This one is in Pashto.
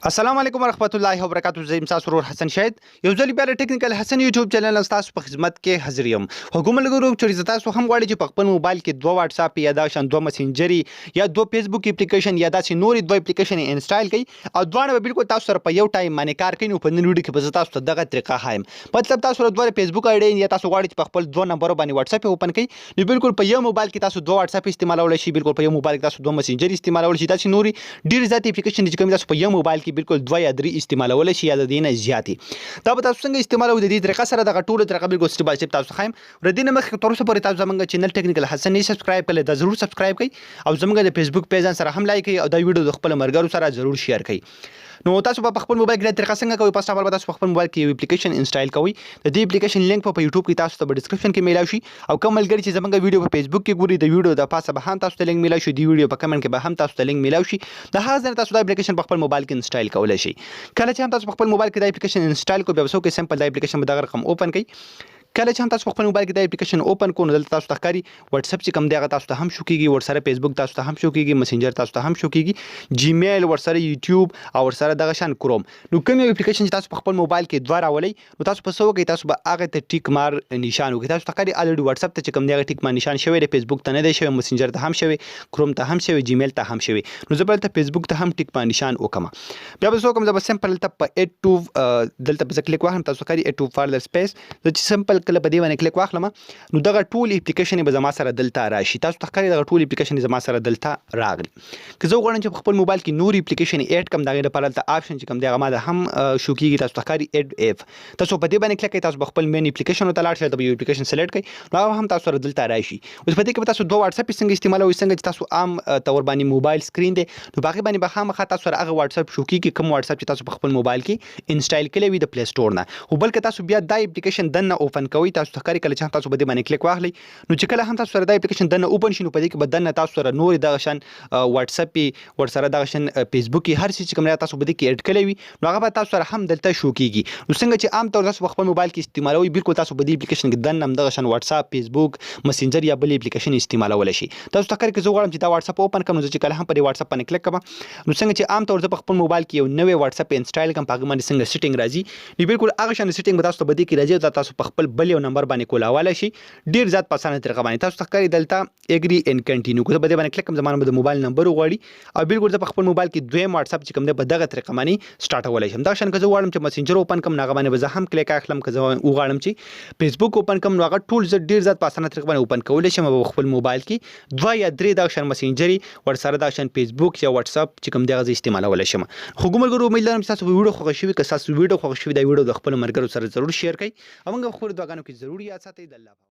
السلام علیکم ورحمت الله وبرکاتہ. زه یم تاسو ورور حسن شاهد. یو ځل بیا د ټیکنیکل حسن یوټیوب چینل تاسو په خدمت کې حاضر یم. حکومت لګورو چې تاسو هم غواړئ چې په خپل موبایل کې دوه واتس اپ یا دا شان دوه مسنجري یا دوه فیسبوک اپلیکیشن یا داسې نورې دوه اپلیکیشن انسټال کړئ او دواړه به بالکل تاسو سره په یو ټایم باندې کار کوي. نو په نن ویډیو کې به تاسو ته دغه طریقه ښایم. مطلب تاسو سره دوه فیسبوک آی ډي یا تاسو غواړئ چې په خپل دوه نمبر باندې واتس اپ اوپن کړئ. نو بالکل په یو موبایل کې تاسو دوه واتس اپ استعمالولای شئ. بالکل په یو موبایل کې تاسو دوه مسنجري استعمالولای شئ. داسې نورې ډېر زیات اپلیکیشن چې کوم تاسو په یو موبایل کې بالکل دوه یا درې استعمالولای شي یا د دې نه زیاتې. دا به تاسو څنګه استعمالوئ د دې طریقه سره دغه ټولو طریقه بالکل سټپ بای سټپ تاسو ښایم. ر دې نه مخکې تر اوسه پورې تاسو زموږ چینل ټیکنیکل حسن نه سبسکرایب کړئ دا ضرور سبسکرایب کړئ او زموږ د فیسبوک پیج سره هم لایک کړئ او دا ویډیو د خپل مرګرو سره ضرور شیر کړئ. نو تاسو په خپل موبایل کې د طریقه څنګه کوئ؟ پس اول به تاسو په خپل موبایل کې یو اپلیکیشن انسټال کوئ. د دې اپلیکیشن لینک په یوټیوب کې تاسو ته په ډسکرپشن کې میلاوي شي او کوم ملګری چې زموږ ویډیو په فیسبوک کې ګوري د ویډیو د پاسه به هم تاسو ته لینک میلاوي شي. د ویډیو په کمنټ کې به هم تاسو ته لینک میلاوي شي. د هغه ځای تاسو د اپلیکیشن په خپل موبایل کې انسټال کولای شئ. کله چې هم تاسو په خپل موبایل کې د اپلیکیشن انسټال کوئ بیا وسو کې سمپل د اپلیکیشن په دغه رقم اوپن کړئ. کله چې هم تاسو په خپل موبایل کې د اپلیکیشن اوپن کوئ نو دلته تاسو ته ښکاري واتس اپ چې کوم دی هغه تاسو ته هم شو کیږي، ورسره فیسبوک تاسو ته هم شو کیږي، مسنجر تاسو ته هم شو کیږي، جیمیل ورسره یوټیوب او ورسره دغه شان کروم. نو کوم یو اپلیکیشن چې تاسو په خپل موبایل کې دوه راولئ نو تاسو په څه وکړئ؟ تاسو به هغه ته ټیک مار نشان وکړئ. تاسو ته ښکاري الریډي واتس اپ ته چې کوم دی هغه ټیک مار نشان شوی دی، فیسبوک ته نه دی شوی، مسنجر ته هم شوی، کروم ته هم شوی، جیمیل ته هم شوی. نو زه به دلته فیسبوک ته هم ټیک مار نشان وکړم. بیا به څه وکړم؟ زه به سمپل دلته په ایډ ټو دلته به کلیک واخلم. تاسو ښکاري ایډ ټو فارلر سپیس. زه چې سمپل کله په دې باندې کلیک واخلم نو دغه ټول اپلیکیشن به زما سره دلته راشي. تاسو ته ښکاري دغه ټول اپلیکیشن زما سره دلته راغلي. که زه وغواړم چې په خپل موبایل کې نور اپلیکیشن اډ کړم د هغې لپاره دلته آپشن چې کوم دی هغه ما د هم شو کېږي. تاسو ته ښکاري اډ ایپ. تاسو په دې باندې کلیک کړئ. تاسو په خپل مین اپلیکیشن ته لاړ شئ، د یو اپلیکیشن سلیکټ کړئ نو هغه هم تاسو سره دلته راشي. اوس په دې کې به تاسو دوه واتس اپ څنګه استعمالوئ؟ څنګه چې تاسو عام طور باندې موبایل سکرین دی نو په هغې باندې به خامخا تاسو سره هغه واتس اپ شو کېږي کوم واتس اپ چې تاسو په خپل موبایل کې انسټال کړی وي د پلی سټور نه. خو بلکې تاسو بیا دا اپلیکیشن دننه اوپن کوئ. تاسو ته ښکاري کله چې هم تاسو په دې باندې کلیک واخلئ نو چې کله هم تاسو سره دا اپلیکیشن دننه اوپن شي نو په دې کې به دننه تاسو سره نورې دغه شان واتس اپ ورسره دغه شان فیسبوک هر څه چې کوم دی تاسو په دې کې اډ کړی وي نو هغه به تاسو سره هم دلته شو کېږي. نو څنګه چې عام طور تاسو په خپل موبایل کې استعمالوئ بالکل تاسو په دې اپلیکیشن کې دننه هم دغه شان واتس اپ، فیسبوک، مسنجر یا بل اپلیکیشن استعمالولی شي. تاسو ته ښکاري که زه غواړم چې دا واتس اپ اوپن کړم نو زه چې کله هم په دې واتس اپ باندې کلیک کوم نو څنګه چې عام طور زه په خپل موبایل کې یو نوی واتس اپ انسټال کړم په هغه باندې څنګه سیټینګ راځي نو بالکل هغه شان سیټینګ به تاسو ته په دې کې راځي او دا تاسو په خپل بل یو نمبر باندې کولاولی شي ډېر زیات په اسانه طریقه باندې. تاسو ته ښکاري دلته اګري ان کنټینیو که زه په دې باندې کلیک کړم زما نه به د موبایل نمبر وغواړي او بالکل زه په خپل موبایل کې دویم واتس اپ چې کوم دی په دغه طریقه باندې سټارټولی شم. دغه شان که زه غواړم چې مسنجر اوپن کړم نو هغه باندې به زه هم کلیک اخلم. که زه وغواړم چې فیسبوک اوپن کړم نو هغه ټول زه ډېر زیات په اسانه طریقه باندې اوپن کولی شم او په خپل موبایل کې دوه یا درې دغه شان مسنجري ورسره دغه شان فیسبوک یا واتس اپ چې کوم دی هغه زه استعمالولی شم. خو ګومرګرو امید لرم چې تاسو به ویډیو خوښه شوي. که ستاسو ویډیو خوښه شوي دا ویډیو د خپلو ملګرو سره ضرور شیر کړئ او موږ به خپلو دعاګانو کې ضرور یاد ساتئ. د الله